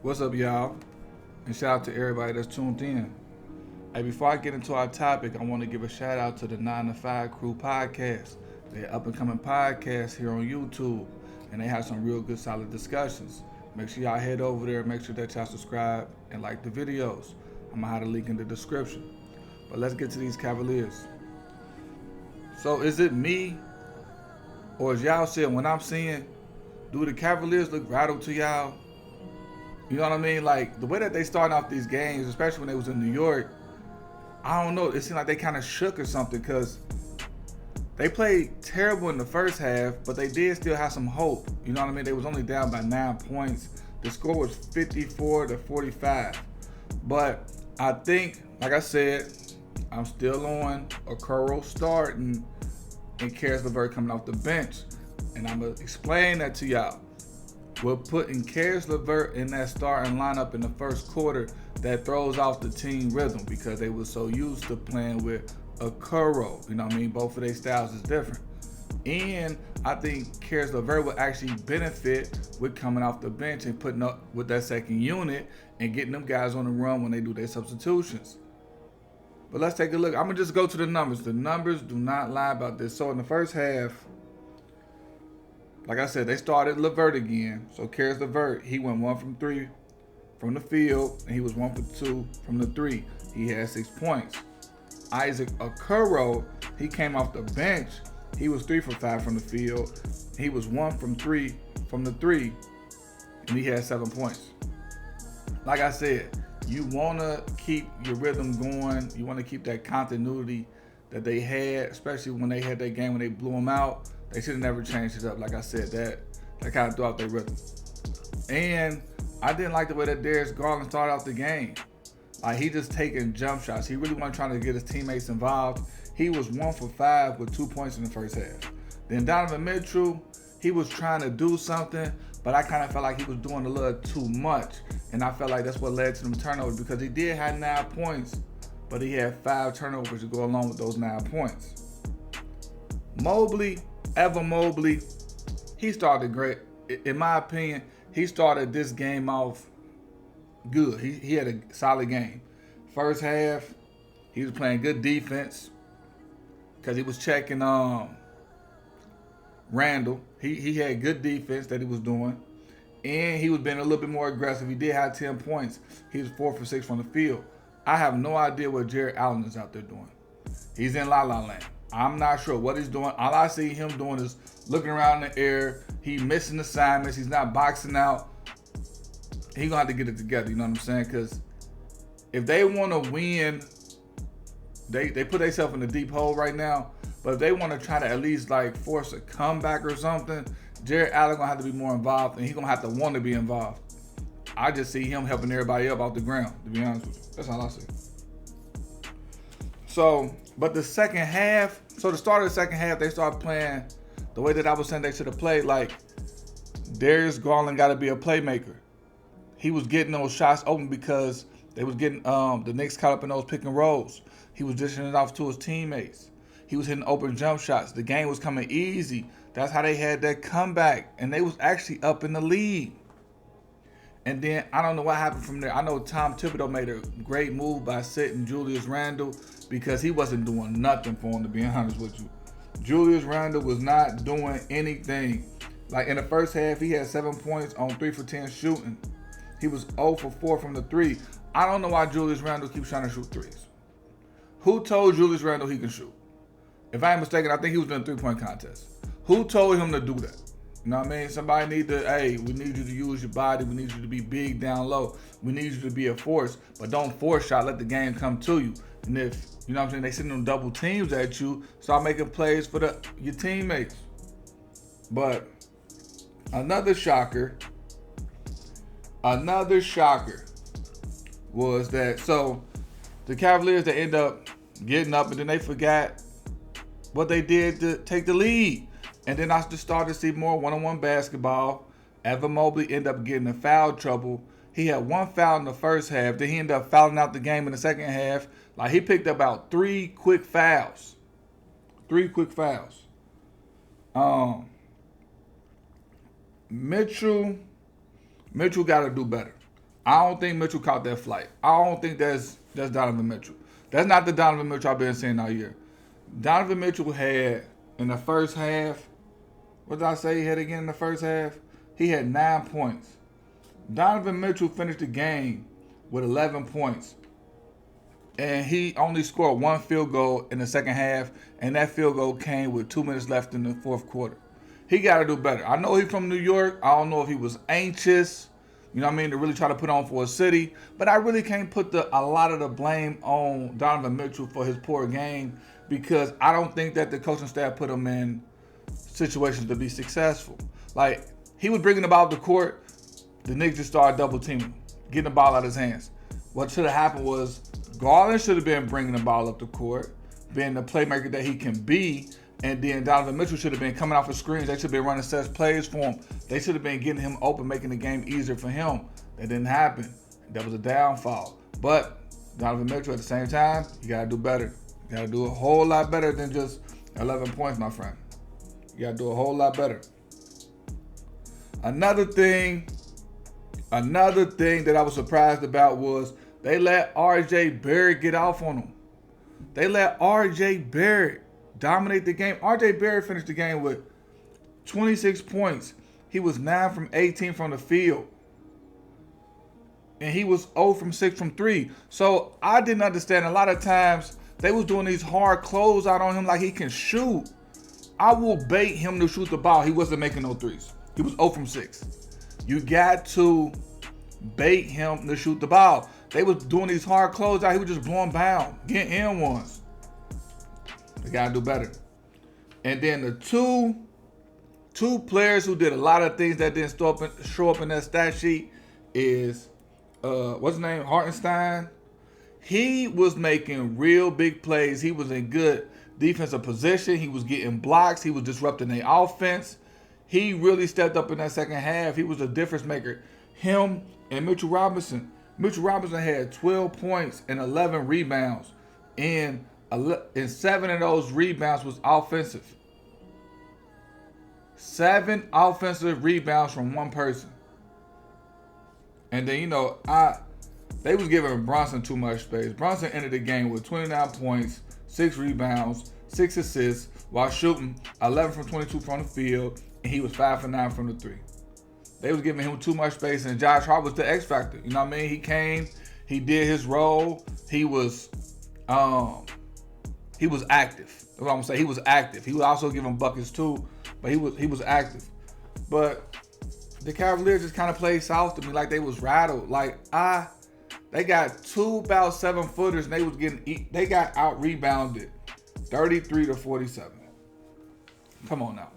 What's up, y'all? And shout out to everybody that's tuned in. Hey, before I get into our topic, I want to give a shout out to the 9 to 5 Crew podcast. They're up and coming podcast here on YouTube, and they have some real good, solid discussions. Make sure y'all head over there. Make sure that y'all subscribe and like the videos. I'm gonna have a link in the description. But let's get to these Cavaliers. So, is it me, or is y'all saying when I'm seeing, do the Cavaliers look rattled to y'all? You know what I mean? Like the way that they starting off these games, especially when they was in New York, I don't know. It seemed like they kind of shook or something because they played terrible in the first half, but they did still have some hope. You know what I mean? They was only down by 9 points. The score was 54-45. But I think, like I said, I'm still on Okoro starting and Karis LeVert coming off the bench. And I'm going to explain that to y'all. We're putting Karis LeVert in that starting lineup in the first quarter that throws off the team rhythm because they were so used to playing with Okoro. You know what I mean? Both of their styles is different. And I think Karis LeVert will actually benefit with coming off the bench and putting up with that second unit and getting them guys on the run when they do their substitutions. But let's take a look. I'm going to just go to the numbers. The numbers do not lie about this. So in the first half, like I said, they started LeVert again. So Karis LeVert, he went 1 from 3 from the field, and he was 1 for 2 from the 3. He had 6 points. Isaac Okoro, he came off the bench. He was 3 for 5 from the field. He was 1 from 3 from the 3, and he had 7 points. Like I said, you want to keep your rhythm going. You want to keep that continuity that they had, especially when they had that game when they blew them out. They should have never changed it up. Like I said, that kind of threw out their rhythm. And I didn't like the way that Darius Garland started off the game. Like, he just taking jump shots. He really wasn't trying to get his teammates involved. He was 1 for 5 with 2 points in the first half. Then Donovan Mitchell, he was trying to do something, but I kind of felt like he was doing a little too much. And I felt like that's what led to them turnovers because he did have 9 points, but he had 5 turnovers to go along with those 9 points. Evan Mobley, he started great. In my opinion, he started this game off good. He had a solid game. First half, he was playing good defense because he was checking Randall. He had good defense that he was doing. And he was being a little bit more aggressive. He did have 10 points. He was 4 for 6 from the field. I have no idea what Jared Allen is out there doing. He's in La La Land. I'm not sure what he's doing. All I see him doing is looking around in the air. He's missing assignments. He's not boxing out. He's going to have to get it together, you know what I'm saying? Because if they want to win, they put themselves in a deep hole right now. But if they want to try to at least like force a comeback or something, Jared Allen going to have to be more involved, and he's going to have to want to be involved. I just see him helping everybody up off the ground, to be honest with you. That's all I see. So, but the second half, the start of the second half, they started playing the way that I was saying they should have played. Like, Darius Garland got to be a playmaker. He was getting those shots open because they was getting the Knicks caught up in those pick and rolls. He was dishing it off to his teammates. He was hitting open jump shots. The game was coming easy. That's how they had that comeback, and they was actually up in the lead. And then I don't know what happened from there. I know Tom Thibodeau made a great move by sitting Julius Randle because he wasn't doing nothing for him, to be honest with you. Julius Randle was not doing anything. Like in the first half, he had 7 points on 3 for 10 shooting. He was 0 for 4 from the 3. I don't know why Julius Randle keeps trying to shoot threes. Who told Julius Randle he can shoot? If I ain't mistaken, I think he was in a 3-point contest. Who told him to do that? You know what I mean? Somebody need to, hey, we need you to use your body. We need you to be big down low. We need you to be a force, but don't force shot. Let the game come to you. And if, you know what I'm saying, they send them double teams at you, start making plays for your teammates. But another shocker was that, so the Cavaliers, they end up getting up and then they forgot what they did to take the lead. And then I just started to see more one-on-one basketball. Evan Mobley ended up getting in foul trouble. He had 1 foul in the first half. Then he ended up fouling out the game in the second half. Like, he picked up about 3 quick fouls. Mitchell got to do better. I don't think Mitchell caught that flight. I don't think that's Donovan Mitchell. That's not the Donovan Mitchell I've been seeing all year. Donovan Mitchell had in the first half. What did I say he had again in the first half? He had 9 points. Donovan Mitchell finished the game with 11 points. And he only scored one field goal in the second half, and that field goal came with 2 minutes left in the fourth quarter. He got to do better. I know he's from New York. I don't know if he was anxious, you know what I mean, to really try to put on for a city. But I really can't put a lot of the blame on Donovan Mitchell for his poor game, because I don't think that the coaching staff put him in situations to be successful. Like, he was bringing the ball to the court, the Knicks just started double teaming, getting the ball out of his hands. What should have happened was Garland should have been bringing the ball up the court, being the playmaker that he can be, and then Donovan Mitchell should have been coming off the screens. They should have been running set plays for him. They should have been getting him open, making the game easier for him. That didn't happen. That was a downfall. But Donovan Mitchell, at the same time, you got to do better. You got to do a whole lot better than just 11 points, my friend. You got to do a whole lot better. Another thing that I was surprised about was they let R.J. Barrett get off on them. They let R.J. Barrett dominate the game. R.J. Barrett finished the game with 26 points. He was 9 from 18 from the field. And he was 0 from 6 from 3. So I didn't understand. A lot of times they was doing these hard closeout on him like he can shoot. I will bait him to shoot the ball. He wasn't making no threes. He was 0 from 6. You got to bait him to shoot the ball. They was doing these hard closeouts. He was just blowing bound, getting in ones. They got to do better. And then the two players who did a lot of things that didn't show up in that stat sheet is, what's his name, Hartenstein. He was making real big plays. He was in good defensive position. He was getting blocks. He was disrupting the offense. He really stepped up in that second half. He was a difference maker. Him and Mitchell Robinson. Mitchell Robinson had 12 points and 11 rebounds. And 7 of those rebounds was offensive. 7 offensive rebounds from one person. And then, they was giving Brunson too much space. Brunson ended the game with 29 points, 6 rebounds, 6 assists, while shooting 11 from 22 from the field, and he was 5 for 9 from the 3. They was giving him too much space, and Josh Hart was the X factor. You know what I mean? He came, he did his role. He was active. That's what I'm gonna say. He was active. He was also giving buckets too, but he was active. But the Cavaliers just kind of played soft to me, like they was rattled. They got 2 about 7-footers, and they got out rebounded 33-47. Come on now.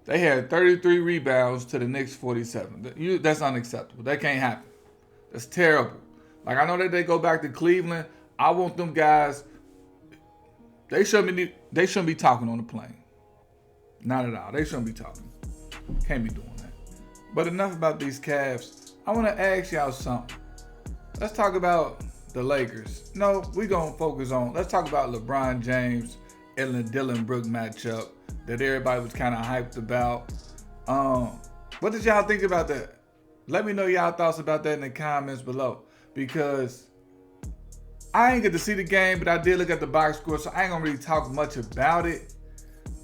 They had 33 rebounds to the Knicks 47. That's unacceptable. That can't happen. That's terrible. Like, I know that they go back to Cleveland. I want them guys. They shouldn't be talking on the plane. Not at all. They shouldn't be talking. Can't be doing that. But enough about these Cavs. I want to ask y'all something. Let's talk about the Lakers. No, we're going to focus on. Let's talk about LeBron James and the Dillon Brooks matchup that everybody was kind of hyped about. What did y'all think about that? Let me know y'all thoughts about that in the comments below, because I ain't get to see the game, but I did look at the box score, so I ain't gonna really talk much about it.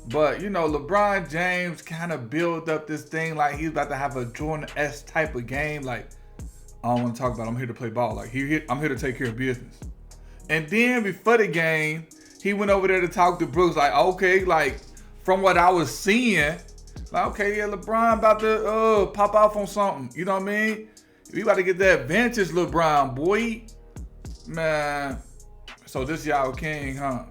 But LeBron James kind of built up this thing like he's about to have a Jordan-esque type of game. Like, I don't want to talk about it. I'm here to play ball. Like, I'm here to take care of business. And then before the game, he went over there to talk to Brooks. Like, okay, like, from what I was seeing, like, okay, yeah, LeBron about to pop off on something. You know what I mean? We about to get that vintage LeBron, boy. Man. So this y'all king, huh?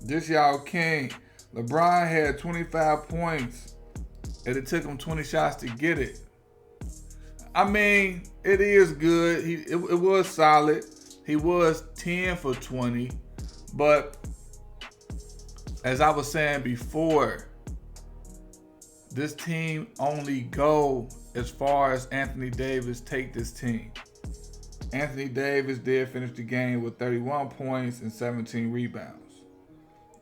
This y'all king. LeBron had 25 points, and it took him 20 shots to get it. I mean, it is good. It was solid. He was 10 for 20. But as I was saying before, this team only go as far as Anthony Davis take this team. Anthony Davis did finish the game with 31 points and 17 rebounds.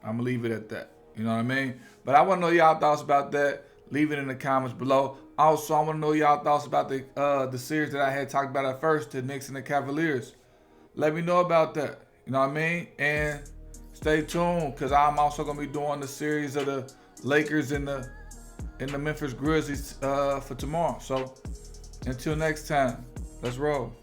I'm going to leave it at that. You know what I mean? But I want to know y'all thoughts about that. Leave it in the comments below. Also, I want to know y'all thoughts about the series that I had talked about at first, the Knicks and the Cavaliers. Let me know about that. You know what I mean? And stay tuned, because I'm also gonna be doing the series of the Lakers and the Memphis Grizzlies for tomorrow. So until next time, let's roll.